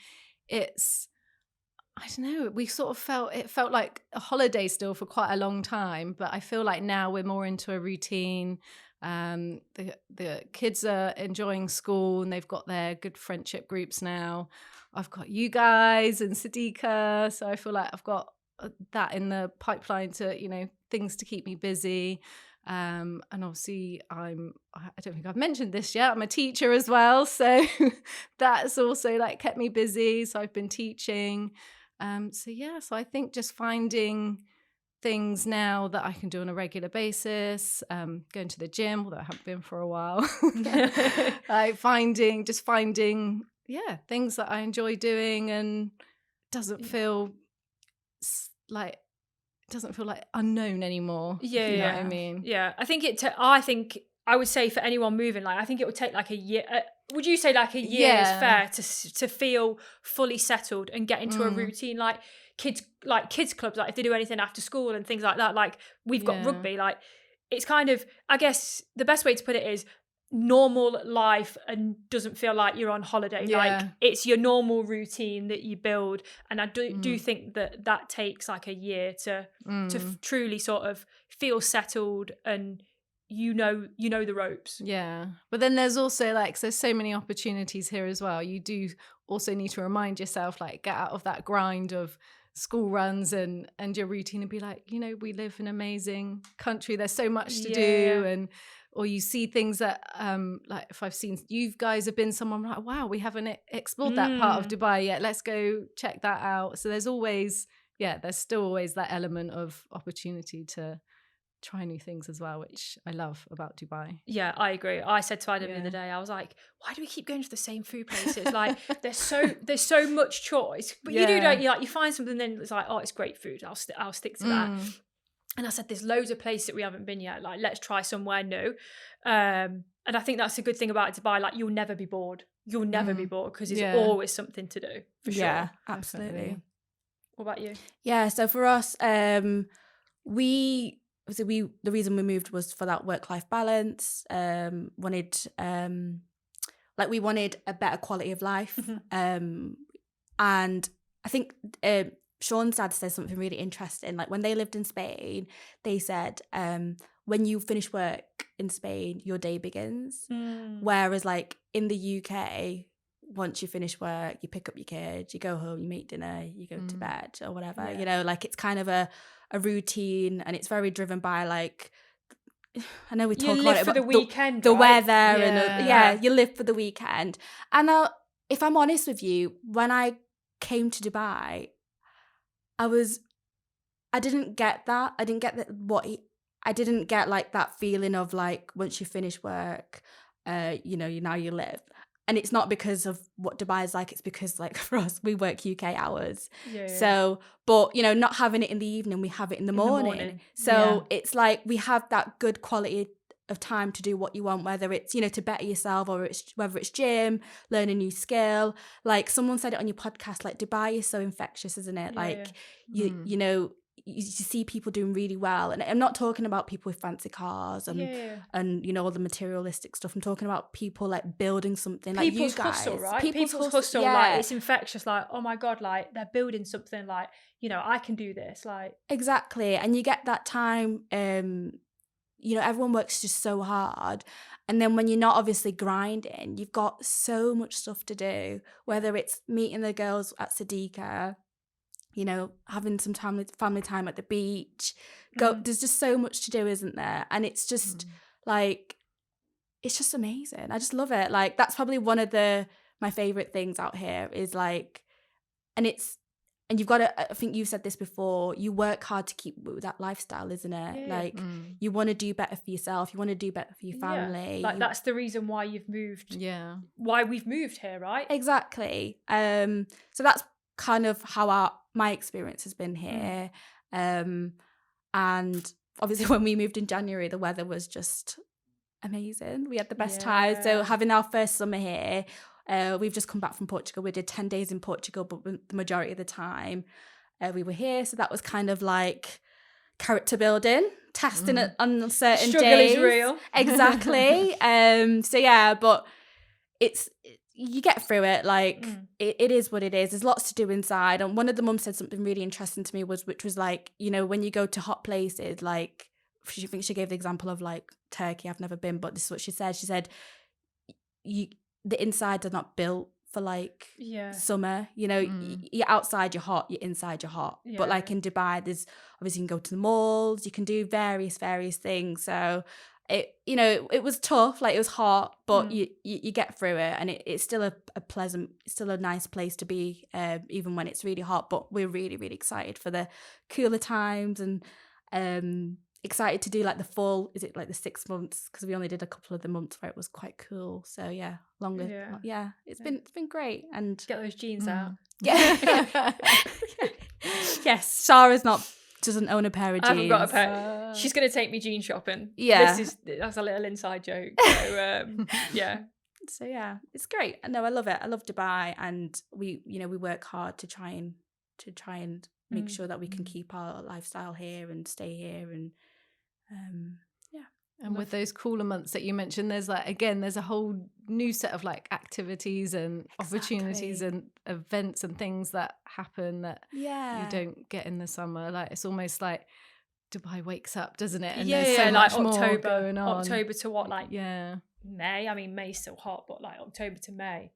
I don't know, it felt like a holiday still for quite a long time, but I feel like now we're more into a routine. The kids are enjoying school and they've got their good friendship groups now. I've got you guys and Sadeeqa, so I feel like I've got that in the pipeline to, things to keep me busy. And obviously I don't think I've mentioned this yet, I'm a teacher as well, so that's also like kept me busy, so I've been teaching. So I think just finding things now that I can do on a regular basis, going to the gym, although I haven't been for a while. Like finding things that I enjoy doing and doesn't feel like unknown anymore. Yeah, if you know what I mean. Yeah, I think I would say for anyone moving, like I think it would take like a year. Would you say like a year is fair to feel fully settled and get into a routine, like kids clubs, like if they do anything after school and things like that, like we've got rugby, like it's kind of, I guess the best way to put it is normal life and doesn't feel like you're on holiday. Like it's your normal routine that you build, and I do think that takes like a year to truly sort of feel settled and you know the ropes. Yeah, but then there's also there's so many opportunities here as well. You do also need to remind yourself, like, get out of that grind of school runs and your routine and be like, we live in an amazing country, there's so much to do. Or you see things that like if I've seen you guys have been somewhere, I'm like, wow, we haven't explored that part of Dubai yet, let's go check that out. So there's still always that element of opportunity to try new things as well, which I love about Dubai. Yeah, I agree. I said to Adam the other day, I was like, why do we keep going to the same food places? Like there's so much choice, but you do, don't you? Like you find something, then it's like, oh, it's great food, I'll stick to that. And I said, there's loads of places that we haven't been yet, like let's try somewhere new. And I think that's a good thing about Dubai, like you'll never be bored because there's always something to do, for sure. Yeah, absolutely. What about you? Yeah, so for us, the reason we moved was for that work-life balance. We wanted a better quality of life. And I think Sean's dad says something really interesting. Like when they lived in Spain, they said, when you finish work in Spain, your day begins. Whereas like in the UK, once you finish work, you pick up your kids, you go home, you make dinner, you go to bed or whatever. Like it's kind of a routine, and it's very driven by like, I know we talk about it, but the weekend, the right? weather and you live for the weekend. And if I'm honest with you, when I came to Dubai, I didn't get that. I didn't get like that feeling of like once you finish work, now you live. And it's not because of what Dubai is like, it's because like for us, we work UK hours. So, but not having it in the evening, we have it in the morning. So it's like we have that good quality of time to do what you want, whether it's, to better yourself or whether it's gym, learn a new skill. Like someone said it on your podcast, like Dubai is so infectious, isn't it? You see people doing really well, and I'm not talking about people with fancy cars and all the materialistic stuff. I'm talking about people like building something, like you guys. Hustle, right? People's hustle, like it's infectious. Like, oh my god, like they're building something. Like I can do this. Like exactly, and you get that time. Everyone works just so hard, and then when you're not obviously grinding, you've got so much stuff to do. Whether it's meeting the girls at Sadeeqa, having some family time at the beach. There's just so much to do, isn't there? And it's just like, it's just amazing. I just love it. Like that's probably one of my favorite things out here is like, and you've got to, I think you said this before, you work hard to keep with that lifestyle, isn't it? You want to do better for yourself. You want to do better for your family. Like that's the reason why you've moved. Yeah. Why we've moved here, right? Exactly. So that's kind of how my experience has been here. And obviously when we moved in January, the weather was just amazing. We had the best time. So having our first summer here, we've just come back from Portugal. We did 10 days in Portugal, but the majority of the time we were here. So that was kind of like character building, testing it on certain Struggle days. is real. Exactly. So yeah, but you get through it. Like it is what it is. There's lots to do inside. And one of the mums said something really interesting to me which was like, you know, when you go to hot places, like she gave the example of like Turkey. I've never been, but this is what she said. She said, the insides are not built for like summer, you know. You're outside, you're hot, you're inside, you're hot. But like in Dubai, there's obviously you can go to the malls, you can do various things. So it was tough, like it was hot, but you get through it, and it's still a pleasant, still a nice place to be, even when it's really hot. But we're really, really excited for the cooler times, and excited to do like the full, is it like the 6 months, because we only did a couple of the months where it was quite cool. So yeah, longer. It's been great. And get those jeans out. Yes, Sara's doesn't own a pair of jeans. I haven't got a pair. She's gonna take me jean shopping. That's a little inside joke. So So yeah, it's great. No, I love it. I love Dubai, and we work hard to try and make sure that we can keep our lifestyle here and stay here, and and with those cooler months that you mentioned, there's a whole new set of like activities and opportunities and events and things that happen that you don't get in the summer. Like it's almost like Dubai wakes up, doesn't it? And there's so much like more going on. October to what, like May? I mean, May's still hot, but like October to May.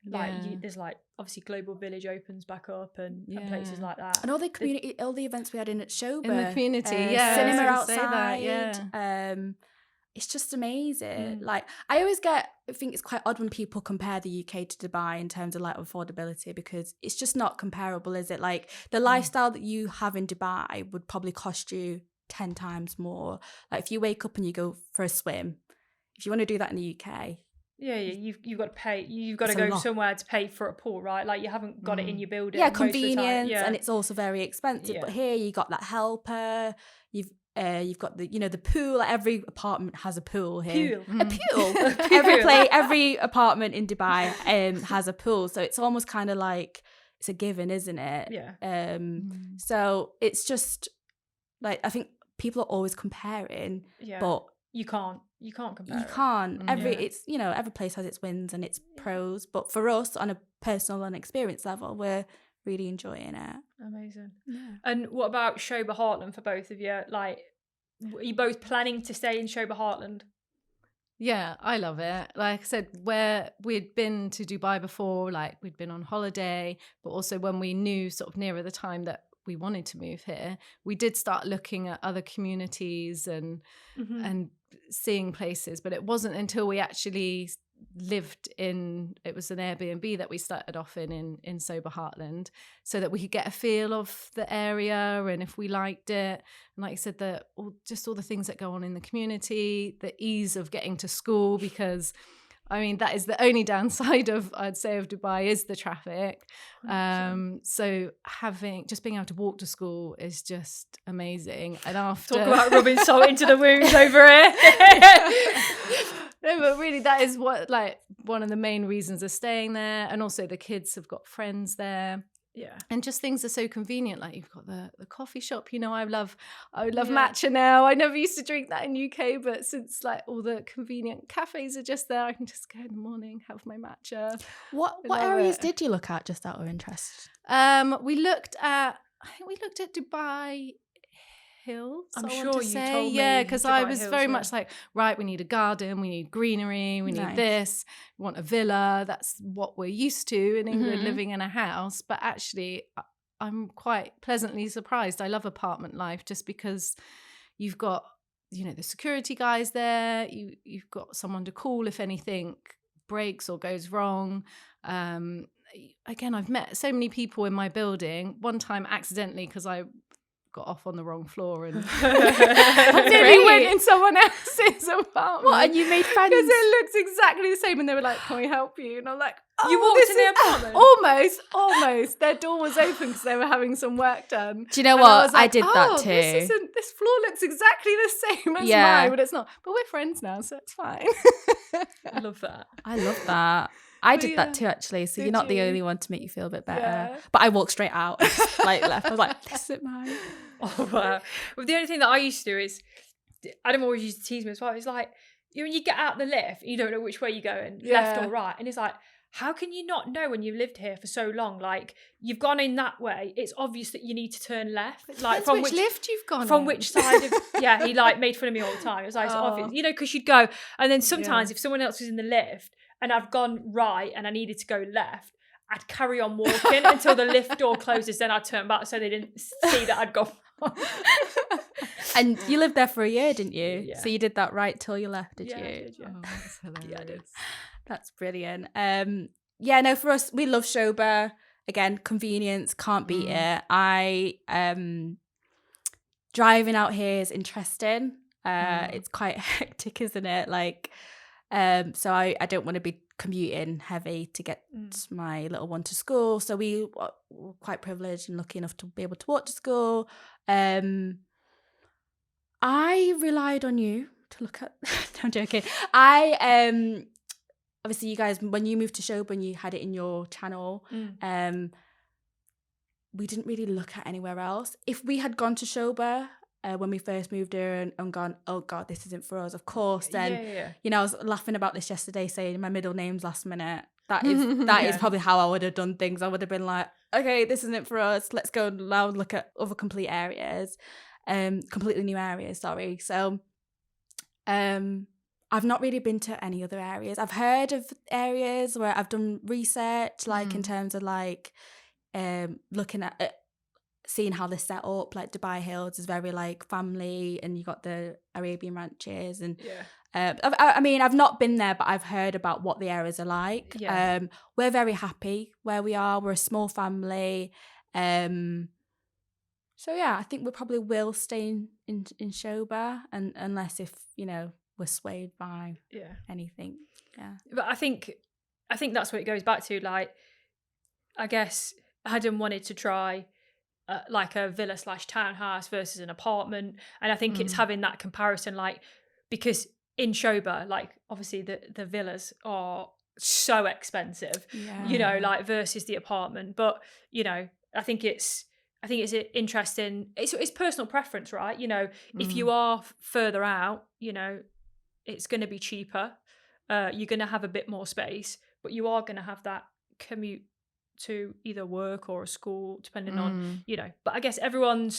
Like there's like obviously Global Village opens back up and places like that, and all the events we had in at Shoba in the community, cinema outside, it's just amazing. Like I think it's quite odd when people compare the UK to Dubai in terms of like affordability, because it's just not comparable, is it? Like the lifestyle that you have in Dubai would probably cost you 10 times more. Like if you wake up and you go for a swim, if you want to do that in the UK, you've got to pay. You've got to go somewhere to pay for a pool, right? Like you haven't got it in your building. Yeah, convenience, and it's also very expensive. But here you got that helper. You've got the pool. Like every apartment has a pool here. A pool. Every apartment in Dubai has a pool. So it's almost kind of like it's a given, isn't it? Yeah. So it's just like I think people are always comparing, but you can't compare. You can't. Every place has its wins and its pros, but for us on a personal and experience level, we're really enjoying it. Amazing. Yeah. And what about Shoba Heartland for both of you? Like, are you both planning to stay in Shoba Heartland? Yeah, I love it. Like I said, where we'd been to Dubai before, like we'd been on holiday, but also when we knew sort of nearer the time that we wanted to move here, we did start looking at other communities and seeing places. But it wasn't until we actually lived in, it was an Airbnb that we started off in Shoba Heartland, so that we could get a feel of the area and if we liked it. And like I said, all the things that go on in the community, the ease of getting to school, because I mean, that is the only downside of Dubai is the traffic. So being able to walk to school is just amazing. And after talk about rubbing salt into the wounds over here. No, but really that is one of the main reasons of staying there. And also the kids have got friends there. Yeah. And just things are so convenient. Like you've got the coffee shop, I love matcha now. I never used to drink that in UK, but since like all the convenient cafes are just there, I can just go in the morning, have my matcha. What areas did you look at, just out of interest? We looked at Dubai Hills. I'm sure you told me. Yeah, because I was very much like, right, we need a garden, we need greenery, we need this, we want a villa. That's what we're used to in England, living in a house. But actually, I'm quite pleasantly surprised. I love apartment life just because you've got, the security guys there. You've got someone to call if anything breaks or goes wrong. Again, I've met so many people in my building. One time accidentally, because I got off on the wrong floor and nearly went in someone else's apartment. What? And you made friends? Because it looks exactly the same, and they were like, "Can we help you?" And I'm like, You walked in the apartment? Almost. Their door was open because they were having some work done. Do you know And what? was like, I did that too. This floor looks exactly the same as mine, but it's not. But we're friends now, so it's fine. I love that. I love that. I did that too, actually. So you're not the only one to make you feel a bit better. Yeah. But I walked straight out, like left. I was like, this isn't mine. Oh wow. Well, the only thing that I used to do is, Adam always used to tease me as well. It's like, when you get out the lift, you don't know which way you're going, left or right, and it's like, how can you not know when you've lived here for so long? Like, you've gone in that way. It's obvious that you need to turn left. Like, from which lift you've gone from which side of he like made fun of me all the time. It was like, it's obvious, because you'd go, and then sometimes if someone else was in the lift and I've gone right and I needed to go left, I'd carry on walking until the lift door closes, then I'd turn back so they didn't see that I'd gone. And you lived there for a year, didn't you? Yeah. So you did that right till you left, did you? I did, yeah. Oh, that's hilarious. Yeah, I did. That's brilliant. No, for us, we love Shoba. Again, convenience, can't beat it. Driving out here is interesting. It's quite hectic, isn't it? Like, so I don't want to be commuting heavy to get my little one to school. So we were quite privileged and lucky enough to be able to walk to school. I relied on you to look at. No, I'm joking. Obviously, you guys, when you moved to Shoba and you had it in your channel, we didn't really look at anywhere else. If we had gone to Shoba when we first moved here and gone, oh God, this isn't for us, of course, then, I was laughing about this yesterday, saying my middle name's last minute. That is probably how I would have done things. I would have been like, okay, this isn't for us. Let's go now look at other completely new areas, sorry. So, I've not really been to any other areas. I've heard of areas where I've done research, like in terms of like looking at it, seeing how they're set up. Like Dubai Hills is very like family, and you got the Arabian ranches, and I've not been there, but I've heard about what the areas are like. Yeah. We're very happy where we are. We're a small family. So yeah, I think we probably will stay in Shoba, and unless if we're swayed by anything. Yeah. But I think that's what it goes back to. Like, I guess Adam wanted to try like a villa / townhouse versus an apartment, and I think it's having that comparison, like, because in Shoba, like, obviously the villas are so expensive, like versus the apartment. But I think it's interesting. It's personal preference, right? If you are further out, it's going to be cheaper. You're going to have a bit more space, but you are going to have that commute to either work or a school, depending on, But I guess everyone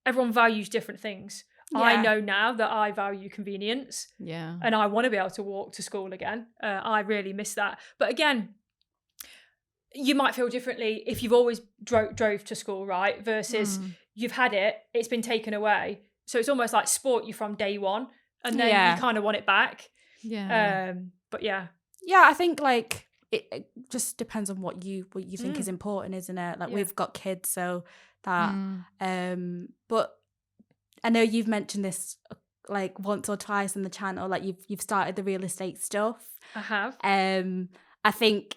values different things. Yeah. I know now that I value convenience. Yeah. And I want to be able to walk to school again. I really miss that. But again, you might feel differently if you've always drove to school, right? Versus you've had it, it's been taken away. So it's almost like sport you from day one, and then you kind of want it back. Yeah. But yeah. Yeah, I think like it just depends on what you think is important, isn't it? Like we've got kids, so that but I know you've mentioned this like once or twice on the channel, like you've started the real estate stuff. I have. I think,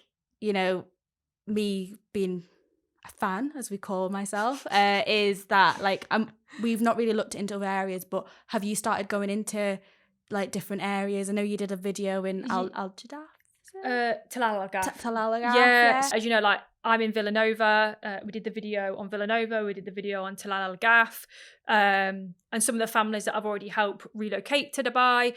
me being a fan, as we call myself, is that like we've not really looked into other areas, but have you started going into like different areas? I know you did a video in Al-Jadaf. Talal Al Gaf. Talal Al Gaf. Yeah. As you know, like I'm in Villanova. We did the video on Villanova. We did the video on Talal Al Gaf. And some of the families that I've already helped relocate to Dubai,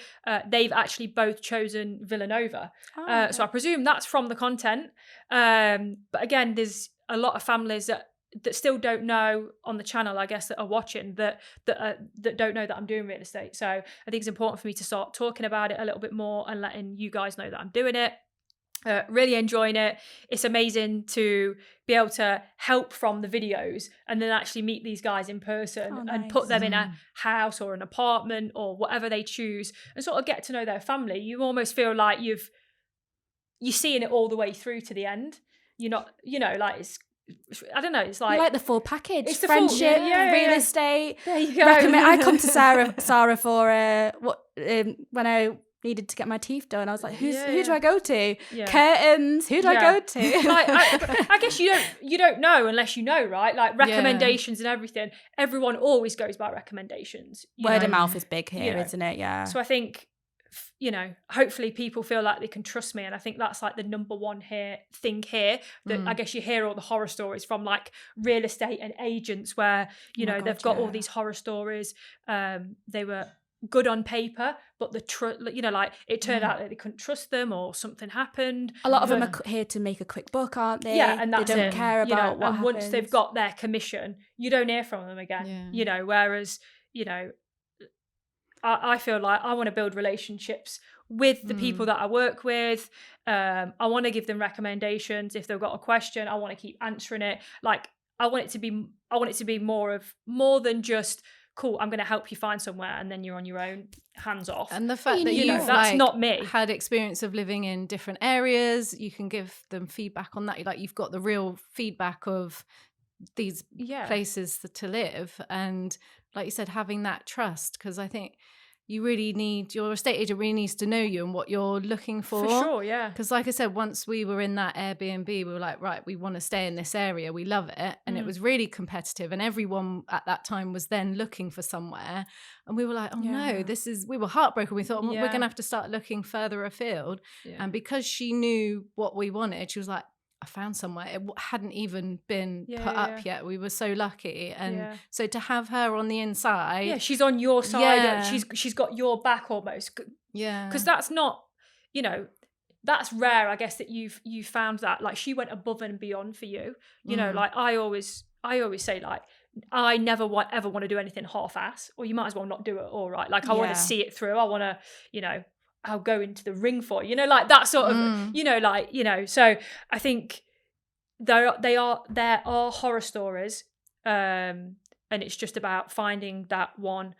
they've actually both chosen Villanova. Okay. So I presume that's from the content. But again, there's a lot of families that still don't know on the channel, I guess, that are watching that don't know that I'm doing real estate. So I think it's important for me to start talking about it a little bit more and letting you guys know that I'm doing it. Really enjoying it. It's amazing to be able to help from the videos and then actually meet these guys in person and put them in a house or an apartment or whatever they choose and sort of get to know their family. You almost feel like you're seeing it all the way through to the end. You're not, like it's, I don't know, it's like... You like the full package. It's friendship, real estate. There you go. I come to Sara for when I needed to get my teeth done. I was like, who Yeah. do I go to? Yeah. Curtains. Who do I go to? Like, I guess you don't know unless you know, right? Like recommendations and everything. Everyone always goes by recommendations. Word of mouth is big here, You know. isn't it? Yeah. So I think, hopefully people feel like they can trust me, and I think that's like the number one thing here. That I guess you hear all the horror stories from like real estate and agents where they've got all these horror stories. They were good on paper, but it turned out that they couldn't trust them, or something happened. A lot of them are here to make a quick buck, aren't they? Yeah, and that's they don't care about what and happens. once they've got their commission, you don't hear from them again. Whereas I feel like I want to build relationships with the people that I work with. I want to give them recommendations if they've got a question. I want to keep answering it. Like I want it to be more than just, cool, I'm going to help you find somewhere and then you're on your own, hands off. And the fact that you've that's not me. Had experience of living in different areas, you can give them feedback on that. Like you've got the real feedback of these places to live, and like you said, having that trust, because I think you really need, your estate agent really needs to know you and what you're looking for. For sure, yeah. Because like I said, once we were in that Airbnb, we were like, right, we want to stay in this area. We love it. And it was really competitive. And everyone at that time was then looking for somewhere. And we were like, oh no, we were heartbroken. We thought, we're going to have to start looking further afield. Yeah. And because she knew what we wanted, she was like, I found somewhere. It hadn't even been put up yet. We were so lucky. And so to have her on the inside. Yeah, she's on your side. Yeah. She's got your back almost. Yeah. Because that's not, that's rare, I guess, that you've found that. Like she went above and beyond for you. Like I always say, like, I never ever want to do anything half-ass, or you might as well not do it all, right? Like I want to see it through. I want to, I'll go into the ring for it, like that sort of, so I think there are horror stories, and it's just about finding that one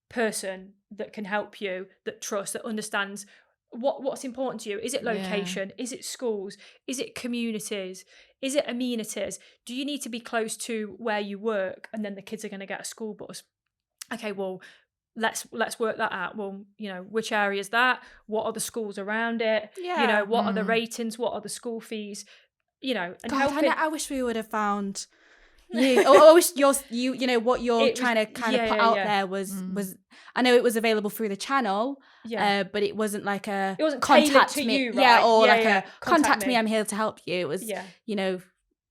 person that can help you, that trusts, that understands what's important to you. Is it location? Is it schools? Is it communities? Is it amenities? Do you need to be close to where you work and then the kids are going to get a school bus? Okay, well, let's work that out. Well, which area is that? What are the schools around it? Yeah. What are the ratings? What are the school fees? And God, I wish we would have found you. I wish what you're trying to kind of put out there was. I know it was available through the channel, but it wasn't like it wasn't contact to me, you, right? or a contact me. I'm here to help you. It was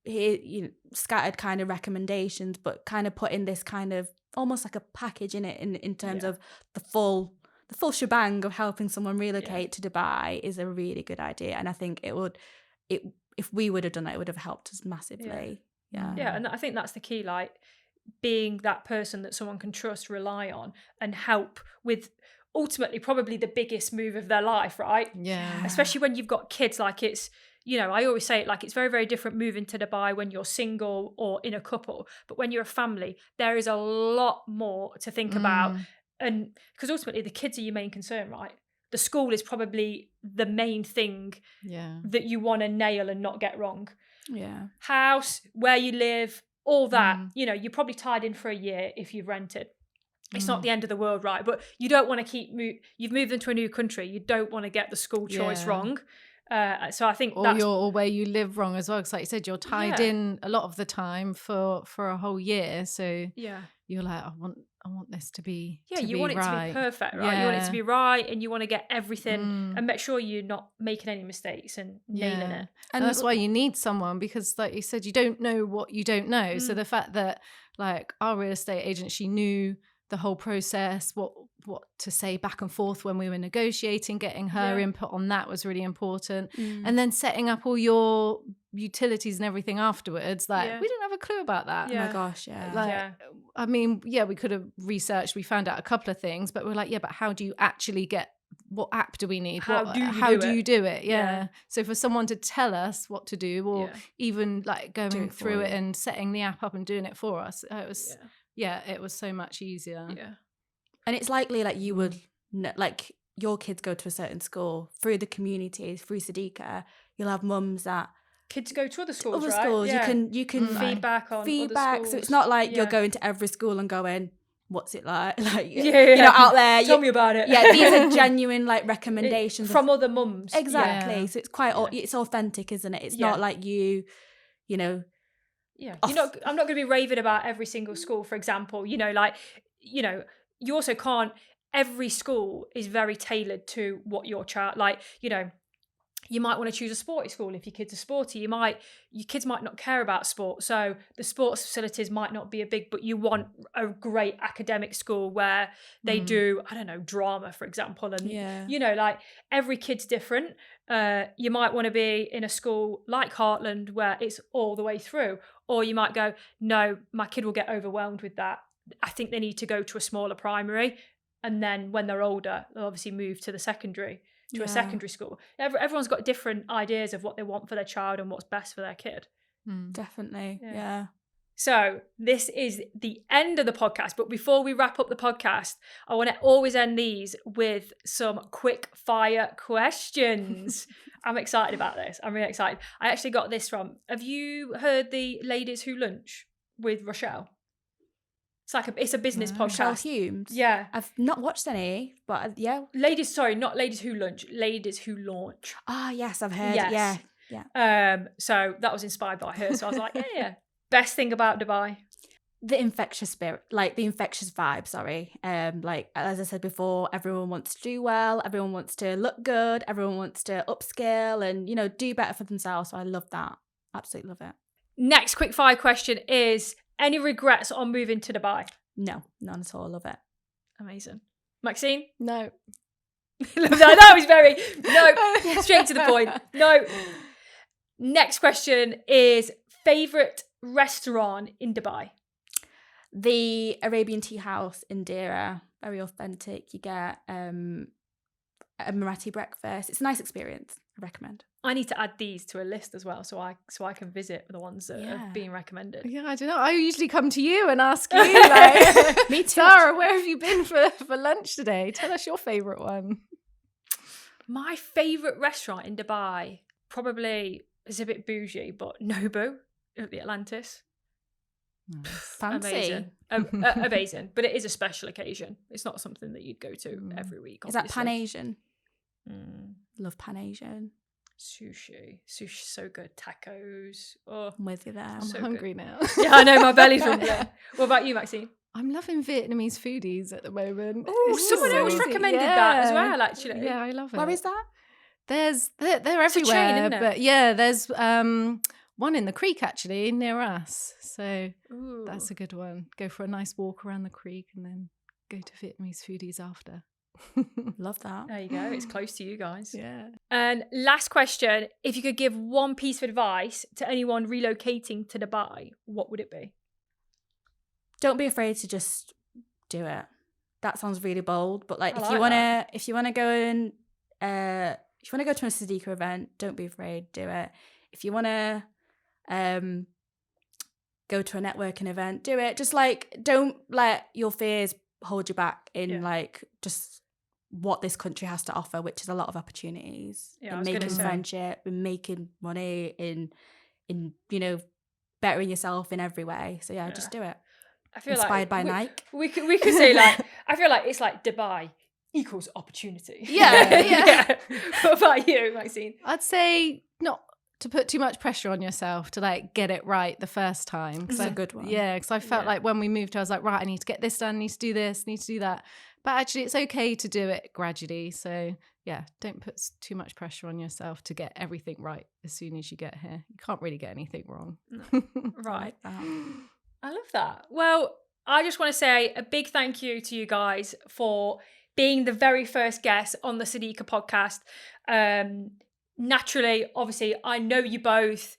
here, scattered kind of recommendations, but kind of put in this kind of almost like a package in it in terms of the full shebang of helping someone relocate to Dubai is a really good idea. And I think if we would have done that, it would have helped us massively. Yeah, and I think that's the key, like being that person that someone can trust, rely on, and help with ultimately probably the biggest move of their life, right? Yeah. Especially when you've got kids, like it's, I always say it, like it's very, very different moving to Dubai when you're single or in a couple. But when you're a family, there is a lot more to think about. And because ultimately the kids are your main concern, right? The school is probably the main thing that you want to nail and not get wrong. Yeah. House, where you live, all that. You're probably tied in for a year if you've rented. It's not the end of the world, right? But you don't want to you've moved into a new country. You don't want to get the school choice wrong. So I think or where you live wrong as well, because like you said, you're tied in a lot of the time for a whole year. So you're like, I want this to be you want it to be perfect, right? You want it to be right, and you want to get everything and make sure you're not making any mistakes and nailing it. And that's why you need someone, because like you said, you don't know what you don't know. So the fact that like our real estate agent, she knew the whole process, what to say back and forth when we were negotiating, getting her input on that was really important. And then setting up all your utilities and everything afterwards, like we didn't have a clue about that. Oh my gosh, I mean, we could have researched, we found out a couple of things, but we're like, but how do you actually get, what app do we need? How do you do it? Yeah. So for someone to tell us what to do, or even like going through it and setting the app up and doing it for us, it was it was so much easier. Yeah. And it's likely like you would, like your kids go to a certain school through the communities, through Sadeeqa, you'll have mums that kids go to other schools, right? Schools. Yeah. You can feedback on feedback. Other schools. So it's not like you're going to every school and going, what's it like? Like, Yeah. you know, out there. Tell me about it. Yeah, these are genuine like recommendations from other mums. Exactly. Yeah. So it's quite, it's authentic, isn't it? It's Yeah. not like you know. Yeah, I'm not going to be raving about every single school, for example. You know, you also can't. Every school is very tailored to what your child, like, you know. You might want to choose a sporty school if your kids are sporty. Your kids might not care about sport, so the sports facilities might not be but you want a great academic school where they do, I don't know, drama, for example. And you know, like, every kid's different. You might want to be in a school like Heartland where it's all the way through, or you might go, no, my kid will get overwhelmed with that. I think they need to go to a smaller primary, and then when they're older, they'll obviously move to the secondary. To a secondary school. Everyone's got different ideas of what they want for their child and what's best for their kid. Definitely. Yeah. So this is the end of the podcast. But before we wrap up the podcast, I want to always end these with some quick fire questions. I'm excited about this. I'm really excited. I actually got this from, have you heard the Ladies Who Lunch with Rochelle? It's a business podcast. Rochelle Humes. Yeah. I've not watched any, but yeah. Not Ladies Who Lunch, Ladies Who Launch. Ah, yes, I've heard. Yes. Yeah. So that was inspired by her. So I was like, yeah. Best thing about Dubai? The infectious spirit, like the infectious vibe, sorry. Like, as I said before, everyone wants to do well, everyone wants to look good, everyone wants to upskill and, you know, do better for themselves. So I love that. Absolutely love it. Next quick fire question is, any regrets on moving to Dubai? No, none at all. Love it. Amazing. Maxine? No. That was very, no, straight to the point. No. Next question is, favourite restaurant in Dubai? The Arabian Tea House in Deira, very authentic. You get a Marathi breakfast. It's a nice experience. I recommend. I need to add these to a list as well, so I can visit the ones that are being recommended. Yeah, I don't know. I usually come to you and ask you, like, me too. Sara, where have you been for lunch today? Tell us your favourite one. My favourite restaurant in Dubai, probably, is a bit bougie, but Nobu at the Atlantis. Fancy. Amazing. Amazing. But it is a special occasion. It's not something that you'd go to every week. Is that Pan-Asian? Love Pan-Asian. Sushi so good. Tacos. Oh, I'm with you there. I'm so hungry now. Yeah, I know, my belly's rumbling. What about you, Maxine? I'm loving Vietnamese foodies at the moment. Oh, someone else recommended that as well, actually. Yeah, I love it. Where is that? They're everywhere, It's a chain, isn't it? but yeah, there's one in the creek actually near us. So that's a good one. Go for a nice walk around the creek and then go to Vietnamese foodies after. Love that. There you go. It's close to you guys. Yeah. And last question, if you could give one piece of advice to anyone relocating to Dubai, what would it be? Don't be afraid to just do it. That sounds really bold, but like, if you wanna go and if you wanna go to a Sadeeqa event, don't be afraid, do it. If you wanna go to a networking event, do it. Just like, don't let your fears hold you back in like just what this country has to offer, which is a lot of opportunities in making friendship, in making money, in you know, bettering yourself in every way. So yeah, just do it. I feel inspired by Nike. We could say like, I feel like it's like Dubai equals opportunity. Yeah. What about you, Maxine? I'd say not to put too much pressure on yourself to like get it right the first time. That's a good one. Yeah, because I felt like when we moved, I was like, right, I need to get this done, need to do this, need to do that. But actually, it's okay to do it gradually. So yeah, don't put too much pressure on yourself to get everything right as soon as you get here. You can't really get anything wrong. No. Right. I love that. Well, I just want to say a big thank you to you guys for being the very first guest on the Sadeeqa podcast. Naturally, obviously, I know you're both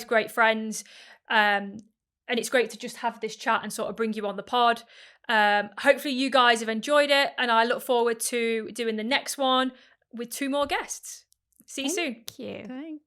great friends. And it's great to just have this chat and sort of bring you on the pod. Hopefully you guys have enjoyed it, and I look forward to doing the next one with 2 more guests. See you soon. Thank you. Thanks.